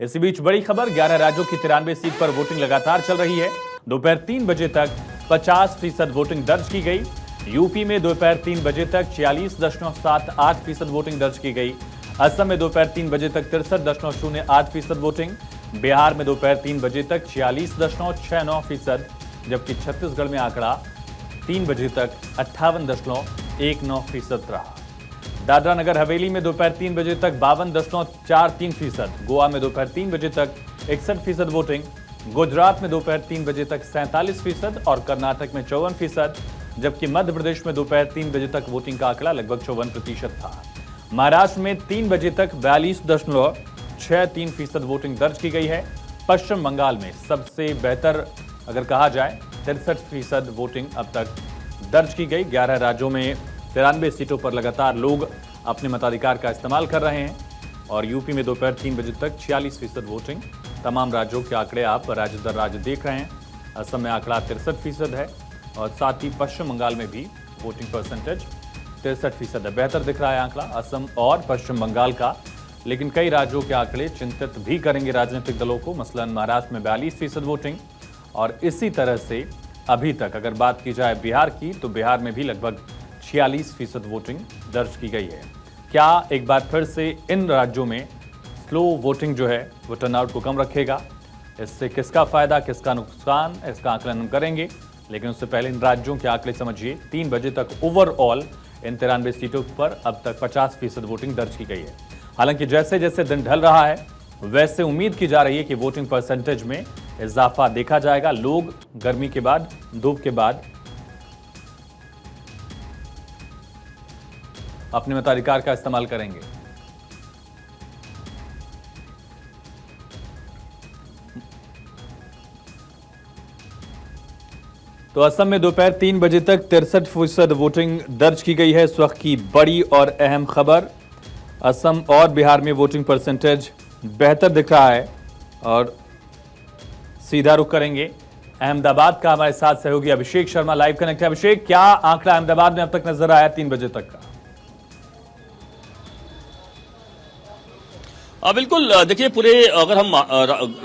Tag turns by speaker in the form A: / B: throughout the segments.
A: इसी बीच बड़ी खबर 11 राज्यों की 93 सीट पर वोटिंग लगातार चल रही है। दोपहर 3 बजे तक 50% वोटिंग दर्ज की गई। यूपी में दोपहर 3 बजे तक 46.78% वोटिंग दर्ज की गई। असम में दोपहर 3 बजे तक 63.08% वोटिंग। बिहार में दोपहर 3 बजे तक 46.69%, जबकि छत्तीसगढ़ में आंकड़ा 3 बजे तक 58.19% रहा। दादरा नगर हवेली में दोपहर 3 बजे तक 52.43%, गोवा में दोपहर 3 बजे तक 61% वोटिंग, गुजरात में दोपहर 3 बजे तक 47% और कर्नाटक में 54%, जबकि मध्य प्रदेश में दोपहर 3 बजे तक वोटिंग का आंकड़ा लगभग 54% था। महाराष्ट्र में 3 बजे तक 42.63% वोटिंग दर्ज की गई है। पश्चिम बंगाल में सबसे बेहतर अगर कहा जाए 63% वोटिंग अब तक दर्ज की गई। 11 राज्यों में 93 सीटों पर लगातार लोग अपने मताधिकार का इस्तेमाल कर रहे हैं और यूपी में दोपहर 3 बजे तक 46% वोटिंग। तमाम राज्यों के आंकड़े आप राज्य दर राज्य देख रहे हैं। असम में आंकड़ा 63% है और साथ ही पश्चिम बंगाल में भी वोटिंग परसेंटेज 63% है। बेहतर दिख रहा है आंकड़ा असम और पश्चिम बंगाल का, लेकिन कई राज्यों के आंकड़े चिंतित भी करेंगे राजनीतिक दलों को। मसलन महाराष्ट्र में 42% वोटिंग और इसी तरह से अभी तक अगर बात की जाए बिहार की, तो बिहार में भी लगभग 46% वोटिंग दर्ज की गई है। क्या एक बार फिर से इन राज्यों में स्लो वोटिंग जो है वो टर्नआउट को कम रखेगा? इससे किसका फायदा किसका नुकसान, इसका आकलन हम करेंगे, लेकिन उससे पहले इन राज्यों के आंकड़े समझिए। 3 बजे तक ओवरऑल इन 93 सीटों पर अब तक 50% वोटिंग दर्ज की गई है। हालांकि जैसे जैसे दिन ढल रहा है वैसे उम्मीद की जा रही है कि वोटिंग परसेंटेज में इजाफा देखा जाएगा। लोग गर्मी के बाद, धूप के बाद अपने मताधिकार का इस्तेमाल करेंगे। तो असम में दोपहर 3 बजे तक 63% वोटिंग दर्ज की गई है। इस वक्त की बड़ी और अहम खबर, असम और बिहार में वोटिंग परसेंटेज बेहतर दिख रहा है। और सीधा रुख करेंगे अहमदाबाद का। हमारे साथ सहयोगी अभिषेक शर्मा लाइव कनेक्ट है। अभिषेक, क्या आंकड़ा अहमदाबाद में अब तक नजर आया 3 बजे तक का?
B: बिल्कुल, देखिए पूरे अगर हम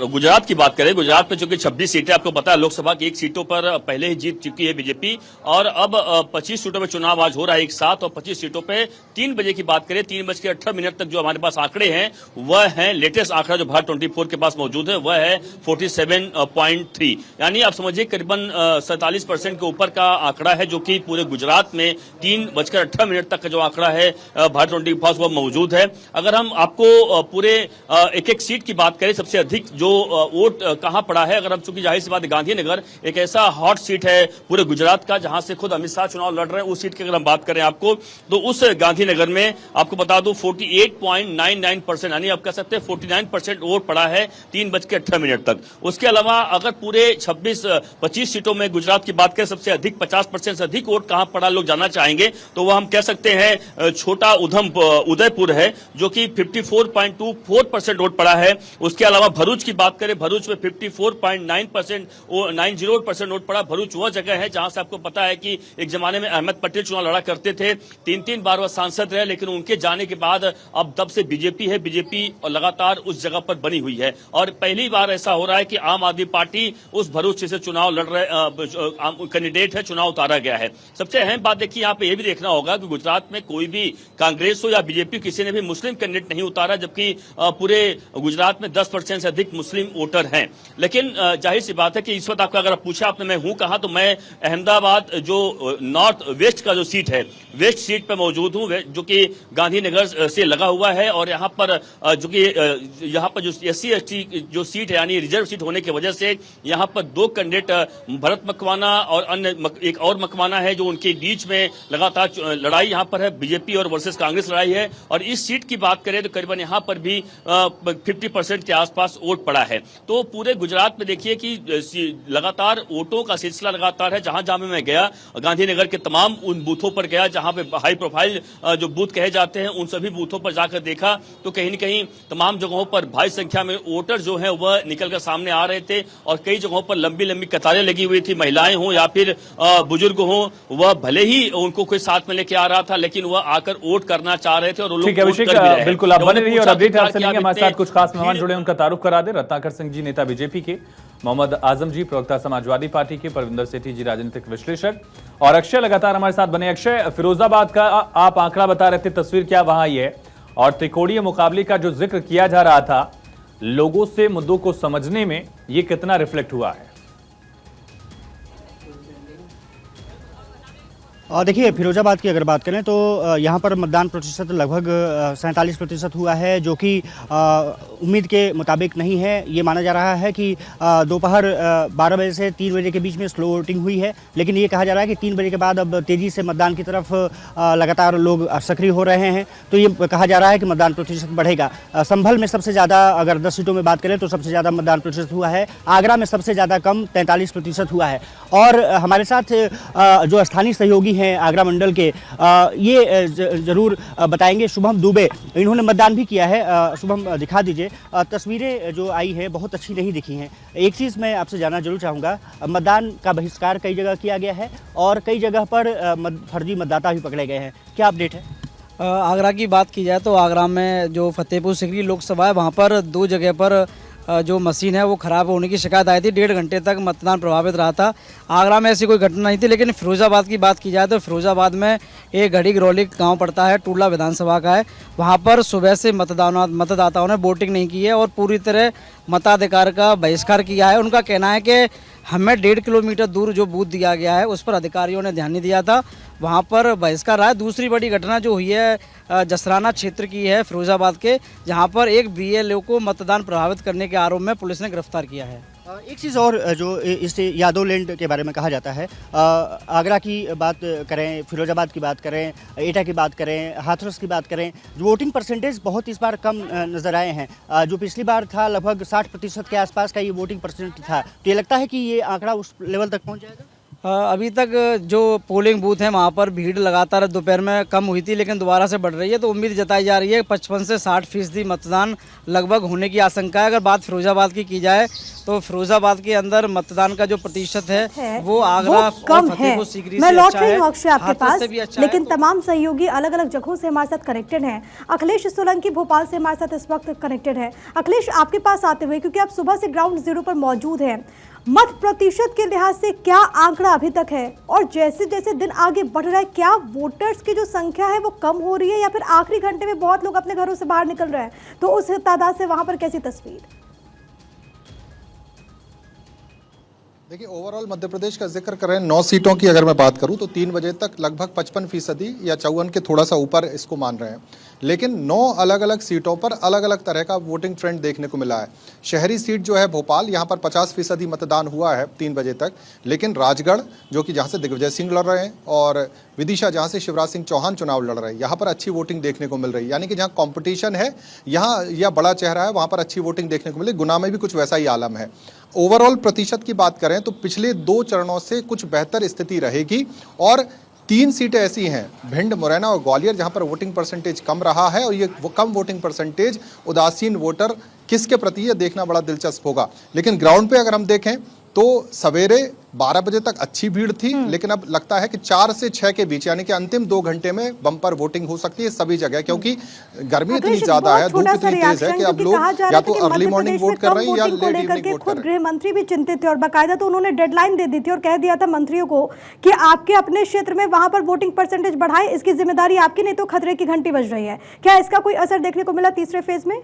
B: गुजरात की बात करें, गुजरात में चूंकि 26 सीटें, आपको पता है लोकसभा की 1 सीटों पर पहले ही जीत चुकी है बीजेपी और अब 25 सीटों में चुनाव आज हो रहा है एक साथ। और 25 सीटों पे 3 बजे की बात करें, 3:18 तक जो हमारे पास आंकड़े हैं वह है लेटेस्ट आंकड़ा जो भारत 24 के पास मौजूद है, वह है 47.3, यानी आप समझिए करीबन 47% के ऊपर का आंकड़ा है, जो कि पूरे गुजरात में 3:18 तक का जो आंकड़ा है भारत 24 के पास वह मौजूद है। अगर हम आपको पूरे एक एक सीट की बात करें, सबसे अधिक जो वोट कहां पड़ा है, अगर हम चूंकि जाहिर सी बात गांधीनगर एक ऐसा हॉट सीट है पूरे गुजरात का जहां से खुद अमित शाह चुनाव लड़ रहे हैं, उस सीट की अगर हम बात करें आपको, तो उस गांधीनगर में आपको बता दूं 48.99%, यानी आप कह सकते हैं 49% वोट पड़ा है 3:18 तक। उसके अलावा अगर पूरे 25 सीटों में गुजरात की बात करें, सबसे अधिक 50% से अधिक वोट कहां पड़ा लोग जानना चाहेंगे, तो वह हम कह सकते हैं छोटा उदयपुर है, जो कि 54.24% वोट पड़ा है। उसके अलावा भरूच की बात करें, भरूच में 54.90% वोट पड़ा। भरूच वह जगह है जहां से आपको पता है कि एक जमाने में अहमद पटेल चुनाव लड़ा करते थे, 3 बार वह सांसद रहे, लेकिन उनके जाने के बाद अब तब से बीजेपी है, बीजेपी और लगातार उस जगह पर बनी हुई है। और पहली बार ऐसा हो रहा है कि आम आदमी पार्टी उस भरूच से चुनाव लड़ रहे कैंडिडेट है, चुनाव उतारा गया है। सबसे अहम बात देखिए, यहाँ पे यह भी देखना होगा कि गुजरात में कोई भी कांग्रेस हो या बीजेपी, किसी ने भी मुस्लिम कैंडिडेट नहीं उतारा, जबकि पूरे गुजरात में 10% से अधिक मुस्लिम वोटर हैं। लेकिन जाहिर सी बात है कि इस वक्त आपका अगर पूछा आपने मैं हूं कहां, तो मैं अहमदाबाद जो नॉर्थ वेस्ट का जो सीट है, वेस्ट सीट पर मौजूद हूं, जो कि गांधीनगर से लगा हुआ है। और यहां पर जो कि यहां पर जो SC/ST जो सीट है, यानी रिजर्व सीट होने की वजह से यहां पर 2 कैंडिडेट भरत मकवाना और अन्य एक और मकवाना है, जो उनके बीच में लगातार लड़ाई यहां पर है, बीजेपी और वर्सेस कांग्रेस लड़ाई है। और इस सीट की बात करें तो करीबन यहां पर भी 50% के आसपास वोट पड़ा है। तो पूरे गुजरात में देखिए कि लगातार वोटों का सिलसिला लगातार है। जहां जहां मैं गया, गांधीनगर के तमाम उन बूथों पर गया जहां पे हाई प्रोफाइल जो बूथ कहे जाते हैं, उन सभी बूथों पर जाकर देखा तो कहीं न कहीं तमाम जगहों पर भारी संख्या में वोटर जो है वह निकलकर सामने आ रहे थे और कई जगहों पर लंबी लंबी कतारें लगी हुई थी। महिलाएं हों या फिर बुजुर्ग हों, वह भले ही उनको कोई साथ में लेके आ रहा था, लेकिन वह आकर वोट करना चाह रहे थे और वो लोग
A: बिल्कुल आप बने रहिए और अपडेट तरफ से लेंगे। हमारे साथ कुछ खास मेहमान जुड़े, उनका तारुफ करा दे। रत्नाकर सिंह जी नेता बीजेपी के, मोहम्मद आजम जी प्रवक्ता समाजवादी पार्टी के, परविंदर सेठी जी राजनीतिक विश्लेषक और अक्षय लगातार हमारे साथ बने। अक्षय, फिरोजाबाद का आप आंकड़ा बता रहे थे, तस्वीर क्या वहां आई है और त्रिकोणीय मुकाबले का जो जिक्र किया जा रहा था, लोगों से मुद्दों को समझने में ये कितना रिफ्लेक्ट हुआ है?
C: देखिए, फिरोजाबाद की अगर बात करें तो यहाँ पर मतदान प्रतिशत लगभग 47% हुआ है, जो कि उम्मीद के मुताबिक नहीं है। ये माना जा रहा है कि दोपहर 12 बजे से 3 बजे के बीच में स्लो वोटिंग हुई है, लेकिन ये कहा जा रहा है कि 3 बजे के बाद अब तेज़ी से मतदान की तरफ लगातार लोग सक्रिय हो रहे हैं, तो ये कहा जा रहा है कि मतदान प्रतिशत बढ़ेगा। संभल में सबसे ज़्यादा, अगर 10 सीटों में बात करें तो सबसे ज़्यादा मतदान प्रतिशत हुआ है। आगरा में सबसे ज़्यादा कम 43% हुआ है। और हमारे साथ जो स्थानीय सहयोगी हैं आगरा मंडल के, ये जरूर बताएंगे। शुभम दुबे, इन्होंने मतदान भी किया है। शुभम, दिखा दीजिए तस्वीरें जो आई है, बहुत अच्छी नहीं दिखी हैं। एक चीज़ मैं आपसे जानना जरूर चाहूँगा, मतदान का बहिष्कार कई जगह किया गया है और कई जगह पर फर्जी मतदाता भी पकड़े गए हैं, क्या अपडेट है?
D: आगरा की बात की जाए तो आगरा में जो फतेहपुर सिकरी लोकसभा है, वहाँ पर 2 जगह पर जो मशीन है वो ख़राब होने की शिकायत आई थी। 1.5 घंटे तक मतदान प्रभावित रहा था। आगरा में ऐसी कोई घटना नहीं थी, लेकिन फिरोजाबाद की बात की जाए तो फिरोजाबाद में एक घड़ी गरौली गांव पड़ता है, टूला विधानसभा का है। वहां पर सुबह से मतदाताओं ने वोटिंग नहीं की है और पूरी तरह मताधिकार का बहिष्कार किया है। उनका कहना है कि हमें 1.5 किलोमीटर दूर जो बूथ दिया गया है उस पर अधिकारियों ने ध्यान नहीं दिया था, वहाँ पर बहिष्कार रहा है। दूसरी बड़ी घटना जो हुई है जसराना क्षेत्र की है फिरोजाबाद के, जहाँ पर एक बीएलओ को मतदान प्रभावित करने के आरोप में पुलिस ने गिरफ्तार किया है।
C: एक चीज़ और जो इस यादव लैंड के बारे में कहा जाता है, आगरा की बात करें, फिरोजाबाद की बात करें, एटा की बात करें, हाथरस की बात करें, वोटिंग परसेंटेज बहुत इस बार कम नज़र आए हैं। जो पिछली बार था लगभग 60% के आसपास का ये वोटिंग परसेंट था, तो ये लगता है कि ये आंकड़ा उस लेवल तक पहुँच जाएगा?
D: अभी तक जो पोलिंग बूथ है वहाँ पर भीड़ लगातार दोपहर में कम हुई थी, लेकिन दोबारा से बढ़ रही है, तो उम्मीद जताई जा रही है 55 से 60% मतदान लगभग होने की आशंका है। अगर बात फिरोजाबाद की जाए तो फिरोजाबाद के अंदर मतदान का जो प्रतिशत है वो आगरा और फतेहपुर सीकरी से
E: लौट रही हूँ अक्षय आपके पास, लेकिन
D: तो
E: तमाम सहयोगी अलग अलग जगहों से हमारे साथ कनेक्टेड हैं। अखिलेश सोलंकी भोपाल से हमारे साथ इस वक्त कनेक्टेड है। अखिलेश, आपके पास आते हुए, क्योंकि आप सुबह से ग्राउंड जीरो पर मौजूद हैं, मत प्रतिशत के लिहाज से क्या आंकड़ा अभी तक है और जैसे जैसे दिन आगे बढ़ रहा है, क्या वोटर्स की जो संख्या है वो कम हो रही है या फिर आखिरी घंटे में बहुत लोग अपने घरों से बाहर निकल रहे हैं, तो उस तादाद से वहां पर कैसी तस्वीर?
F: देखिए, ओवरऑल मध्य प्रदेश का जिक्र करें, 9 सीटों की अगर मैं बात करूं तो 3 बजे तक लगभग 55% या 54 के थोड़ा सा ऊपर इसको मान रहे हैं, लेकिन 9 अलग अलग सीटों पर अलग अलग तरह का वोटिंग ट्रेंड देखने को मिला है। शहरी सीट जो है भोपाल, यहाँ पर 50% मतदान हुआ है 3 बजे तक, लेकिन राजगढ़ जो कि जहाँ से दिग्विजय सिंह लड़ रहे हैं और विदिशा जहाँ से शिवराज सिंह चौहान चुनाव लड़ रहे हैं, यहाँ पर अच्छी वोटिंग देखने को मिल रही है। यानी कि जहाँ कंपटीशन है, यहाँ या बड़ा चेहरा है, वहाँ पर अच्छी वोटिंग देखने को मिली। गुना में भी कुछ वैसा ही आलम है। ओवरऑल प्रतिशत की बात करें तो पिछले 2 चरणों से कुछ बेहतर स्थिति रहेगी और 3 सीटें ऐसी हैं, भिंड, मुरैना और ग्वालियर, जहां पर वोटिंग परसेंटेज कम रहा है और ये वो कम वोटिंग परसेंटेज उदासीन वोटर किसके प्रति ये देखना बड़ा दिलचस्प होगा। लेकिन ग्राउंड पे अगर हम देखें तो सवेरे 12 बजे तक अच्छी भीड़ थी, लेकिन अब लगता है कि 4 से 6 के बीच यानी कि अंतिम 2 घंटे में बम्पर वोटिंग हो सकती है सभी जगह, क्योंकि गर्मी इतनी ज्यादा है, धूप इतनी तेज है कि अब लोग या तो अर्ली मॉर्निंग वोट कर रहे हैं या लेट इवनिंग वोट कर रहे हैं।
E: खुद गृह मंत्री भी चिंतित थे और बाकायदा तो उन्होंने डेडलाइन दे दी थी और कह दिया था मंत्रियों को कि आपके अपने क्षेत्र में वहां पर वोटिंग परसेंटेज बढ़ाए, इसकी जिम्मेदारी आपकी, नहीं तो खतरे की घंटी बज रही है। क्या इसका कोई असर देखने को मिला तीसरे फेज में?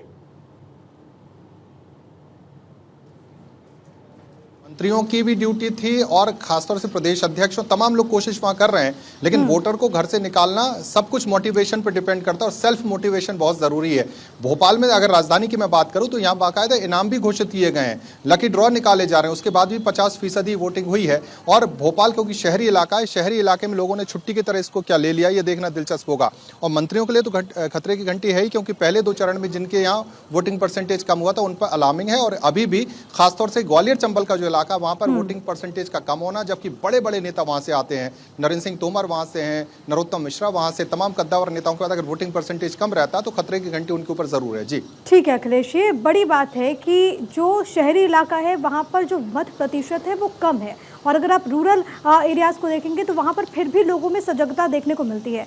F: मंत्रियों की भी ड्यूटी थी और खासतौर से प्रदेश अध्यक्ष और तमाम लोग कोशिश वहां कर रहे हैं, लेकिन वोटर को घर से निकालना सब कुछ मोटिवेशन पर डिपेंड करता है और सेल्फ मोटिवेशन बहुत जरूरी है। भोपाल में अगर राजधानी की मैं बात करूं तो यहां बाकायदा इनाम भी घोषित किए गए हैं, लकी ड्रॉ निकाले जा रहे हैं, उसके बाद भी 50% ही वोटिंग हुई है। और भोपाल क्योंकि शहरी इलाका है, शहरी इलाके में लोगों ने छुट्टी की तरह इसको क्या ले लिया, ये देखना दिलचस्प होगा। और मंत्रियों के लिए तो खतरे की घंटी है ही, क्योंकि पहले 2 चरण में जिनके यहाँ वोटिंग परसेंटेज कम हुआ था उन पर अलार्मिंग है और अभी भी खासतौर से ग्वालियर चंबल का जो इलाका वहां पर वोटिंग परसेंटेज का कम होना, जबकि बड़े बड़े नेता वहां से आते हैं, नरेंद्र सिंह तोमर वहां से हैं, नरोत्तम मिश्रा वहां से, तमाम कद्दावर नेताओं के बाद अगर वोटिंग परसेंटेज कम रहता तो खतरे की घंटी उनके ऊपर जरूर है। जी
E: ठीक है अखिलेश, ये बड़ी बात है कि जो शहरी इलाका है वहां पर जो मत प्रतिशत है वो कम है और अगर आप रूरल एरियाज को देखेंगे तो वहां पर फिर भी लोगों में सजगता देखने को मिलती है।